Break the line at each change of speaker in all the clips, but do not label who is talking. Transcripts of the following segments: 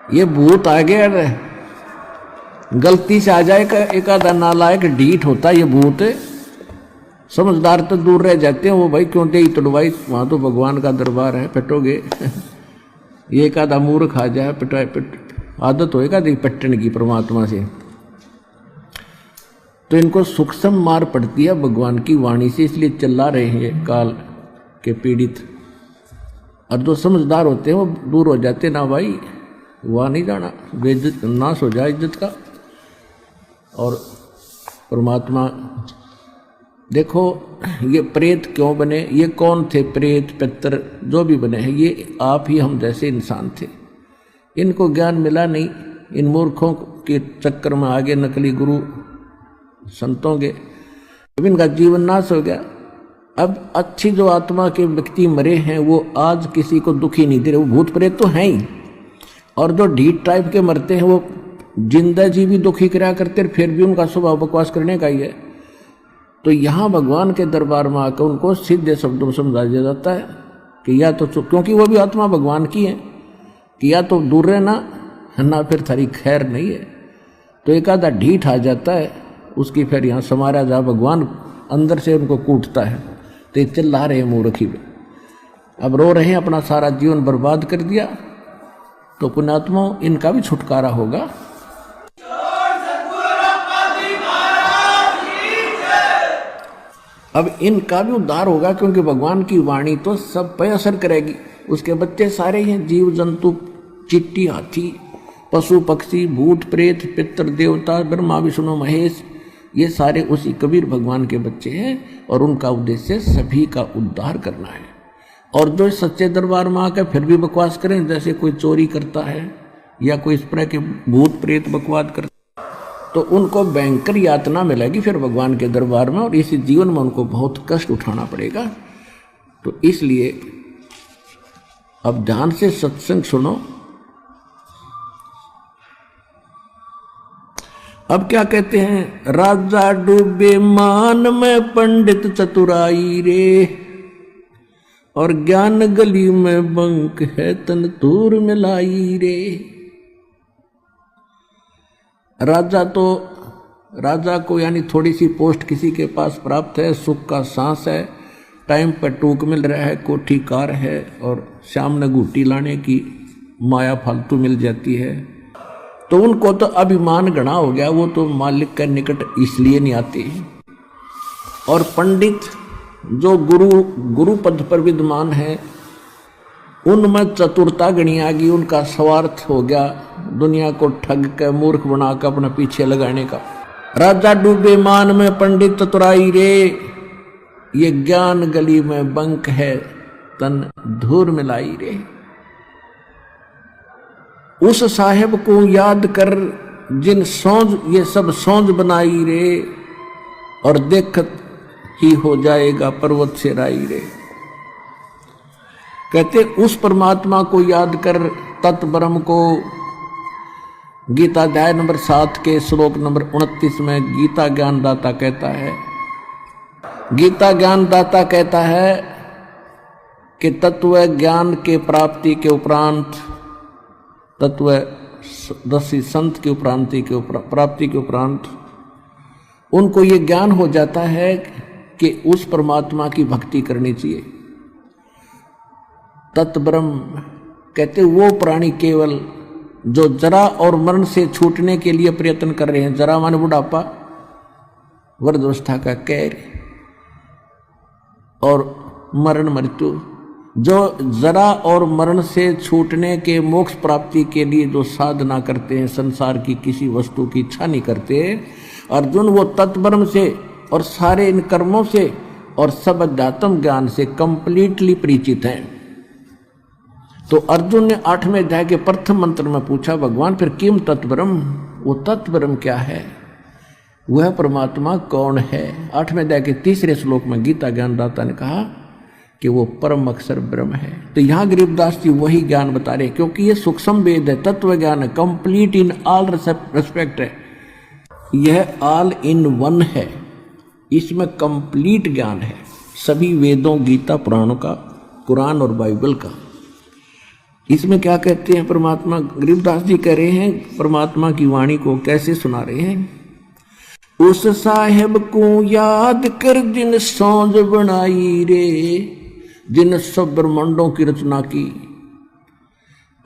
ये भूत आ गया रे, गलती से आ जाए एक आधा नालायक ढीठ होता ये भूत, समझदार तो दूर रह जाते हैं। वो भाई क्यों दे तड़वाई, वहां तो भगवान का दरबार है, पिटोगे। ये एक आधा मूर्ख आ जाए पिट आदत होएगा देख पट्टन की परमात्मा से, तो इनको सूक्ष्म मार पड़ती है भगवान की वाणी से, इसलिए चिल्ला रहे हैं काल के पीड़ित। और जो समझदार होते हैं वो दूर हो जाते, ना भाई वहाँ नहीं जाना, बेइज्जत नाश हो जाए इज्जत का। और परमात्मा देखो ये प्रेत क्यों बने, ये कौन थे प्रेत पितर जो भी बने हैं, ये आप ही हम जैसे इंसान थे। इनको ज्ञान मिला नहीं, इन मूर्खों के चक्कर में आगे नकली गुरु संतों के, अब इनका जीवन नाश हो गया। अब अच्छी जो आत्मा के व्यक्ति मरे हैं वो आज किसी को दुखी नहीं दे रहे, वो भूत प्रेत तो हैं ही, और जो ढीठ टाइप के मरते हैं वो जिंदा जी भी दुखी कराया करते, फिर भी उनका स्वभाव बकवास करने का ही है। तो यहाँ भगवान के दरबार में आकर उनको सीधे शब्दों में समझा दिया जाता है कि या तो क्योंकि वो भी आत्मा भगवान की है, कि या तो दूर रहना ना फिर थारी खैर नहीं है। तो एक आधा ढीठ आ जाता है, उसकी फिर यहाँ समारा जा भगवान अंदर से उनको कूटता है। तो ये चिल्ला रहे मूर्खी में, अब रो रहे हैं, अपना सारा जीवन बर्बाद कर दिया। तो पुण्यात्मा इनका भी छुटकारा होगा। अब इनका भी उद्धार होगा, क्योंकि भगवान की वाणी तो सब पे असर करेगी। उसके बच्चे सारे हैं, जीव जंतु, चिट्टी, हाथी, पशु पक्षी, भूत प्रेत, पितर देवता, ब्रह्मा विष्णु महेश, ये सारे उसी कबीर भगवान के बच्चे हैं। और उनका उद्देश्य सभी का उद्धार करना है। और जो सच्चे दरबार में आकर फिर भी बकवास करें, जैसे कोई चोरी करता है या कोई इस तरह के भूत प्रेत बकवास करता, तो उनको भयंकर यातना मिलेगी फिर भगवान के दरबार में, और इस जीवन में उनको बहुत कष्ट उठाना पड़ेगा। तो इसलिए अब ध्यान से सत्संग सुनो। अब क्या कहते हैं, राजा डूबे मान में पंडित चतुराई रे, और ज्ञान गली में बंक है तन दूर मिलाई रे। राजा को यानी थोड़ी सी पोस्ट किसी के पास प्राप्त है, सुख का सांस है, टाइम पर टूक मिल रहा है, कोठी कार है, और शाम ने घूटी लाने की माया फालतू मिल जाती है, तो उनको तो अभिमान गणा हो गया, वो तो मालिक के निकट इसलिए नहीं आते। और पंडित जो गुरु पद पर विद्यमान है, उनमें चतुरता गणी आ गई, उनका स्वार्थ हो गया दुनिया को ठग कर मूर्ख बनाकर अपने पीछे लगाने का। राजा डूबे मान में पंडित चतुराई रे, ये ज्ञान गली में बंक है तन धूर मिलाई रे। उस साहेब को याद कर जिन सौंज ये सब सौंज बनाई रे, और देखत ही हो जाएगा पर्वत से राई रे। कहते उस परमात्मा को याद कर, तत् ब्रह्म को। गीता अध्याय नंबर 7 के श्लोक नंबर 29 में गीता ज्ञानदाता कहता है, गीता ज्ञानदाता कहता है कि तत्व ज्ञान के प्राप्ति के उपरांत, तत्व दसी संत की प्राप्ति के उपरांत उनको ये ज्ञान हो जाता है कि उस परमात्मा की भक्ति करनी चाहिए। तत्ब्रह्म कहते वो प्राणी केवल जो जरा और मरण से छूटने के लिए प्रयत्न कर रहे हैं। जरा माने बुढ़ापा, वृद्धावस्था का कैर, और मरण मृत्यु। जो जरा और मरण से छूटने के मोक्ष प्राप्ति के लिए जो साधना करते हैं, संसार की किसी वस्तु की इच्छा नहीं करते, अर्जुन वो तत्ब्रह्म से और सारे इन कर्मों से और सब अध्यात्म ज्ञान से कंप्लीटली परिचित हैं। तो अर्जुन ने 8वें अध्याय के प्रथम मंत्र में पूछा, भगवान फिर किम तत्ब्रह्म, वो तत्ब्रह्म क्या है, वह परमात्मा कौन है। 8वें अध्याय के 3रे श्लोक में गीता ज्ञानदाता ने कहा कि वो परम अक्षर ब्रह्म है। तो यहाँ गरीबदास जी वही ज्ञान बता रहे, क्योंकि ये सूक्ष्म वेद है, तत्व ज्ञान है, कंप्लीट इन ऑल रेस्पेक्ट है, यह ऑल इन वन है, इसमें कंप्लीट ज्ञान है सभी वेदों, गीता, पुराणों का कुरान और बाइबल का। इसमें क्या कहते हैं परमात्मा, गरीबदास जी कह रहे हैं परमात्मा की वाणी को कैसे सुना रहे हैं। उस साहेब को याद कर जिन सौंज बनाई रे, जिन सब ब्रह्मांडों की रचना की,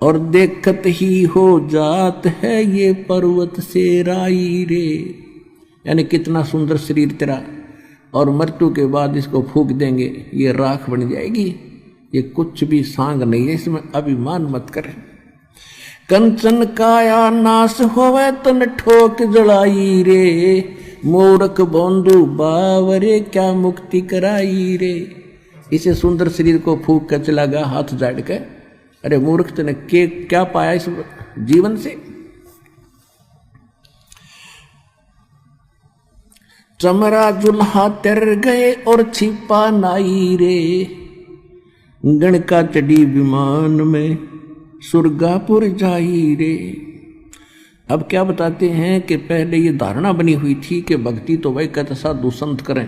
और देखत ही हो जात है ये पर्वत से राई रे। यानी कितना सुंदर शरीर तेरा, और मृत्यु के बाद इसको फूंक देंगे, ये राख बन जाएगी। ये कुछ भी सांग नहीं है, इसमें अभिमान मत कर। कंचन काया नाश होवे तन ठोक जड़ाई रे, मूर्ख बोंदू बावरे क्या मुक्ति कराई रे। इसे सुंदर शरीर को फूंक कर चला गया हाथ झाड़ के। अरे मूर्ख तूने क्या पाया इस जीवन से। चमरा जुल्हा तर गए और छिपा नाई रे, गणका चढ़ी विमान में सुरगापुर जाई रे। अब क्या बताते हैं कि पहले ये धारणा बनी हुई थी कि भक्ति तो वही कहते साधु संत करें,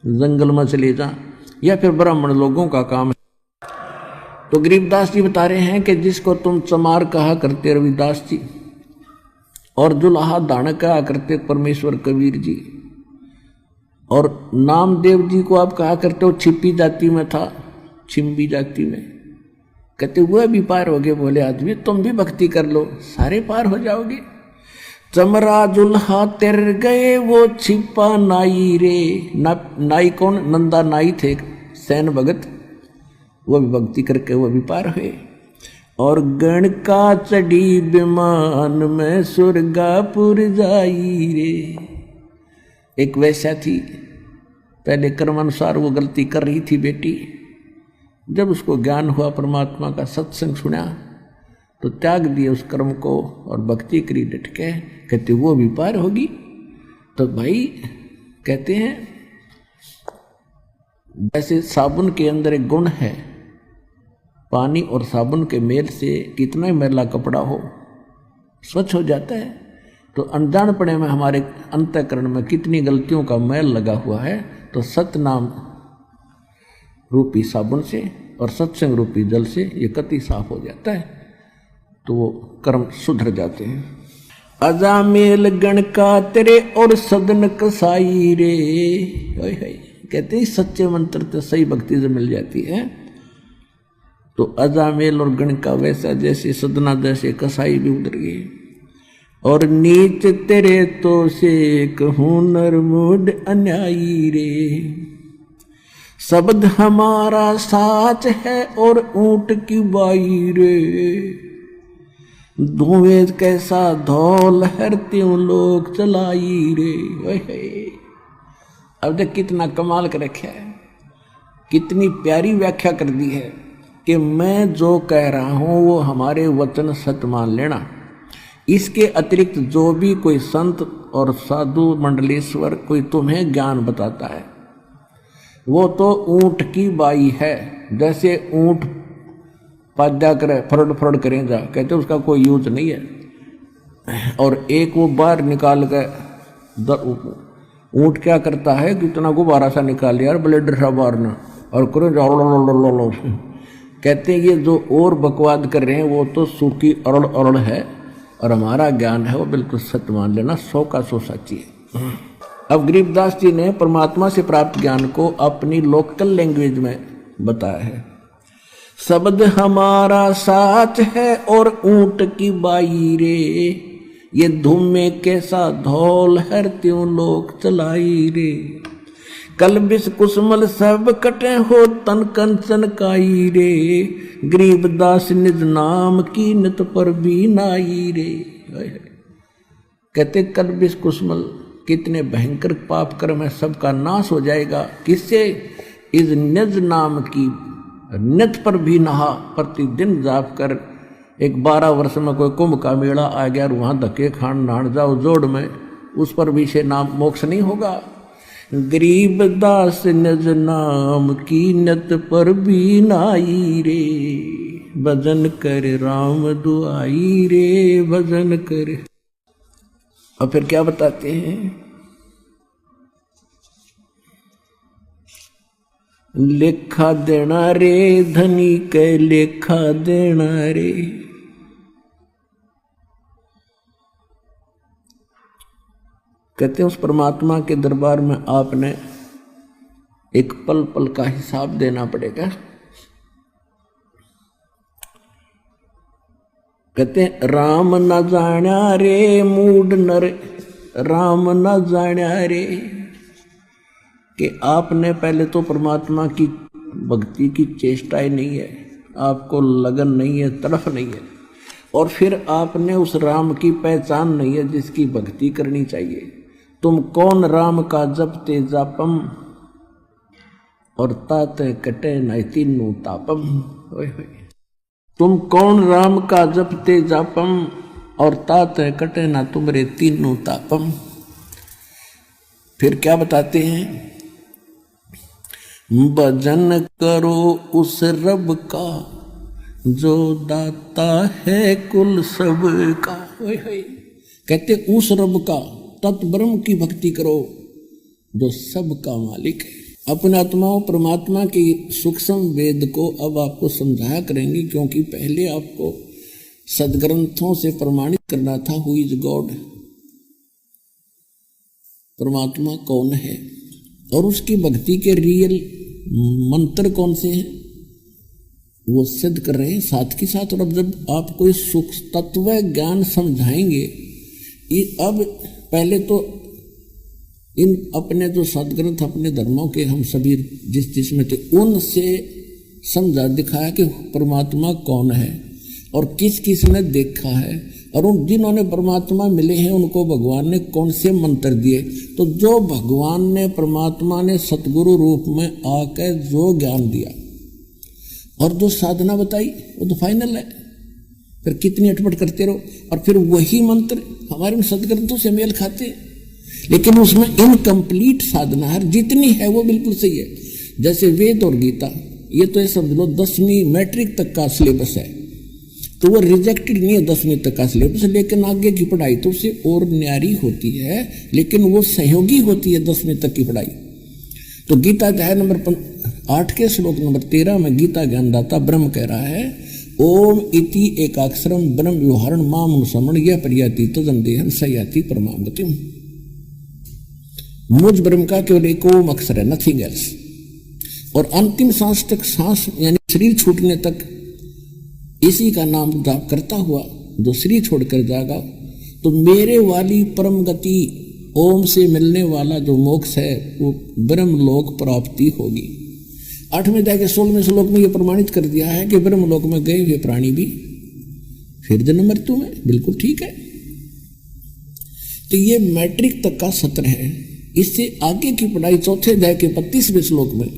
जंगल में चले जा, या फिर ब्राह्मण लोगों का काम है। तो गरीबदास जी बता रहे हैं कि जिसको तुम चमार कहा करते रविदास जी, और जुल्हा दान कहा करते परमेश्वर कबीर जी, और नामदेव जी को आप कहा करते हो छिपी जाति में था, छिम्बी जाति में, कहते हुए भी पार हो गए। बोले आदमी तुम भी भक्ति कर लो, सारे पार हो जाओगे। चमरा जुल्हा तर गए वो छिपा नाई रे। नाई कौन? नंदा नाई थे सैन भगत, वो भी भक्ति करके वो भी पार हुए। और गण का चढ़ी विमान में सुरगापुर जाई रे। एक वैसा थी, पहले कर्मानुसार वो गलती कर रही थी बेटी, जब उसको ज्ञान हुआ परमात्मा का, सत्संग सुना, तो त्याग दिए उस कर्म को और भक्ति करी डट के। कहते वो भी पार होगी। तो भाई कहते हैं जैसे साबुन के अंदर एक गुण है, पानी और साबुन के मेल से कितना ही मैला कपड़ा हो स्वच्छ हो जाता है। तो अनजानपणे में हमारे अंतःकरण में कितनी गलतियों का मैल लगा हुआ है, तो सतनाम रूपी साबुन से और सत्संग रूपी जल से ये कति साफ हो जाता है, तो वो कर्म सुधर जाते हैं। अजामेल गण का तेरे और सदन कसाई रे। कहते हैं सच्चे मंत्र तो सही भक्ति से मिल जाती है। तो अजामेल और गण का वैसा जैसे सदना जैसे कसाई भी उधर गए। और नीच तेरे तो से हुनर मूड अन्यायी रे। शब्द हमारा साच है और ऊंट की बाई रे। धुएं कैसा धौल हर त्यों लोग चलाई रे। अब देख कितना कमाल कर रखा है, कितनी प्यारी व्याख्या कर दी है कि मैं जो कह रहा हूं वो हमारे वचन सत्य मान लेना। इसके अतिरिक्त जो भी कोई संत और साधु मंडलेश्वर कोई तुम्हें ज्ञान बताता है, वो तो ऊंट की बाई है। जैसे ऊंट पाद्या करे, फरड़ फरड़ करें जा, कहते उसका कोई यूज नहीं है। और एक वो बाहर निकाल कर ऊंट क्या करता है कि इतना गुब्बारा सा निकाल लिया ब्लेडर सा बाहर ना, और करो जाओ। कहते हैं ये जो और बकवाद कर रहे हैं वो तो सूखी अरड़ अरड़ है, और हमारा ज्ञान है वो बिल्कुल सत्य मान लेना, 100 का 100 सच्ची है। अब गरीबदास जी ने परमात्मा से प्राप्त ज्ञान को अपनी लोकल लैंग्वेज में बताया है। शब्द हमारा साच है और ऊंट की बाई रे। ये धूम में कैसा धौल हर त्यों लोग चलाई रे। कल बिस कुसमल सब कटे हो तन कंचन काई रे। गरीबदास निज नाम की नित पर भी नाई रे। कहते कल बिस कुसमल कितने भयंकर पाप कर्म है, सबका नाश हो जाएगा। किससे? इस निज नाम की नित पर भी नहा, प्रतिदिन जाप कर। एक 12 वर्ष में कोई कुंभ का मेला आ गया और वहां धक्के खान नाड़ जाओ जोड़ में, उस पर भी से नाम मोक्ष नहीं होगा। गरीबदास निज नाम की नित पर भी नाई रे। भजन कर राम दुआई रे, भजन कर। और फिर क्या बताते हैं? लेखा देना रे धनी के लेखा देना रे। कहते हैं उस परमात्मा के दरबार में आपने एक पल पल का हिसाब देना पड़ेगा। कहते हैं राम न जाना रे मूड नर, राम न जाना रे, कि आपने पहले तो परमात्मा की भक्ति की चेष्टाएं नहीं है, आपको लगन नहीं है, तड़फ नहीं है, और फिर आपने उस राम की पहचान नहीं है जिसकी भक्ति करनी चाहिए। तुम कौन राम का जपते जापम, और ताते कटे न तीनों तापम। ओए होए, तुम कौन राम का जपते जापम, और ताते कटे ना तुमरे तीनों तापम। फिर क्या बताते हैं, भजन करो उस रब का जो दाता है कुल सब का। ओए होए, कहते उस रब का, तत् ब्रह्म की भक्ति करो जो सब का मालिक है। अपने आत्माओं परमात्मा की सूक्ष्म वेद को अब आपको समझाया करेंगे, क्योंकि पहले आपको सदग्रंथों से प्रमाणित करना था हु इज गॉड, परमात्मा कौन है, और उसकी भक्ति के रियल मंत्र कौन से हैं वो सिद्ध कर रहे हैं साथ के साथ। और अब जब आपको इस सूक्ष्म तत्व ज्ञान समझाएंगे, अब पहले तो इन अपने जो सदग्रंथ अपने धर्मों के हम सभी जिसमें थे उनसे समझा दिखाया कि परमात्मा कौन है और किस किस ने देखा है, और उन जिन्होंने परमात्मा मिले हैं उनको भगवान ने कौन से मंत्र दिए। तो जो भगवान ने परमात्मा ने सतगुरु रूप में आकर जो ज्ञान दिया और जो साधना बताई वो तो फाइनल है। फिर कितनी अटपट करते रहो, और फिर वही मंत्र हमारे सदग्रंथों से मेल खाते हैं, लेकिन उसमें इनकम्प्लीट साधना है। जितनी है वो बिल्कुल सही है, जैसे वेद और गीता, ये तो ये समझ लो 10वीं मैट्रिक तक का सिलेबस है, तो वो रिजेक्टेड नहीं है 10वीं तक का सिलेबस, लेकिन आगे की पढ़ाई तो उससे और न्यारी होती है, लेकिन वो सहयोगी होती है 10वीं तक की पढ़ाई। तो गीता अध्याय नंबर 8 के श्लोक नंबर 13 में गीता ज्ञानदाता ब्रह्म कह रहा है, ओम इति एकाक्षरम ब्रह्म व्यवहारण माम समण यह प्रयाति तदंदेहन सयाति परमाम गतिम। मुझ ब्रह्म का केवल एक ओम अक्षर है, नथिंग एल्स। और अंतिम सांस तक, सांस यानी शरीर छूटने तक इसी का नाम जाप करता हुआ जो शरीर छोड़कर जाएगा तो मेरे वाली परम गति ओम से मिलने वाला जो मोक्ष है वो ब्रह्मलोक प्राप्ति होगी। 8वें अध्याय के 16वें श्लोक में यह प्रमाणित कर दिया है कि ब्रह्मलोक में गए हुए प्राणी भी फिर जन्म मृत्यु में, बिल्कुल ठीक है। तो ये मैट्रिक तक का सत्र है। इससे आगे की पढ़ाई 4थे अध्याय के 35वें श्लोक में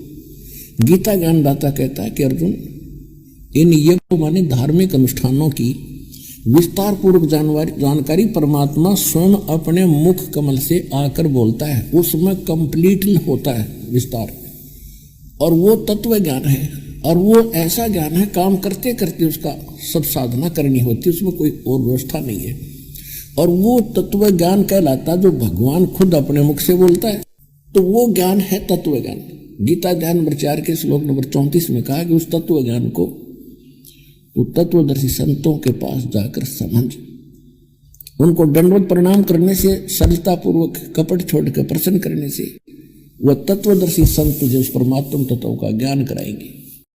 गीता ज्ञानदाता कहता है कि अर्जुन, इन यज्ञों माने धार्मिक अनुष्ठानों की विस्तार पूर्वक जानकारी परमात्मा स्वयं अपने मुख कमल से आकर बोलता है, उसमें कंप्लीट होता है विस्तार, और वो तत्व ज्ञान है, और वो ऐसा ज्ञान है काम करते करते उसका सब साधना करनी होती है, उसमें कोई और व्यवस्था नहीं है। और वो तत्व ज्ञान कहलाता जो भगवान खुद अपने मुख से बोलता है, तो वो ज्ञान है तत्व ज्ञान। गीता अध्याय नंबर 4 के श्लोक नंबर 34 में कहा कि उस तत्व ज्ञान को तो तत्वदर्शी संतों के पास जाकर समझ, उनको दंडवत प्रणाम करने से, सरलता पूर्वक कपट छोड़कर प्रसन्न करने से वह तत्वदर्शी संत जो उस परमात्मा तत्व का ज्ञान कराएंगे।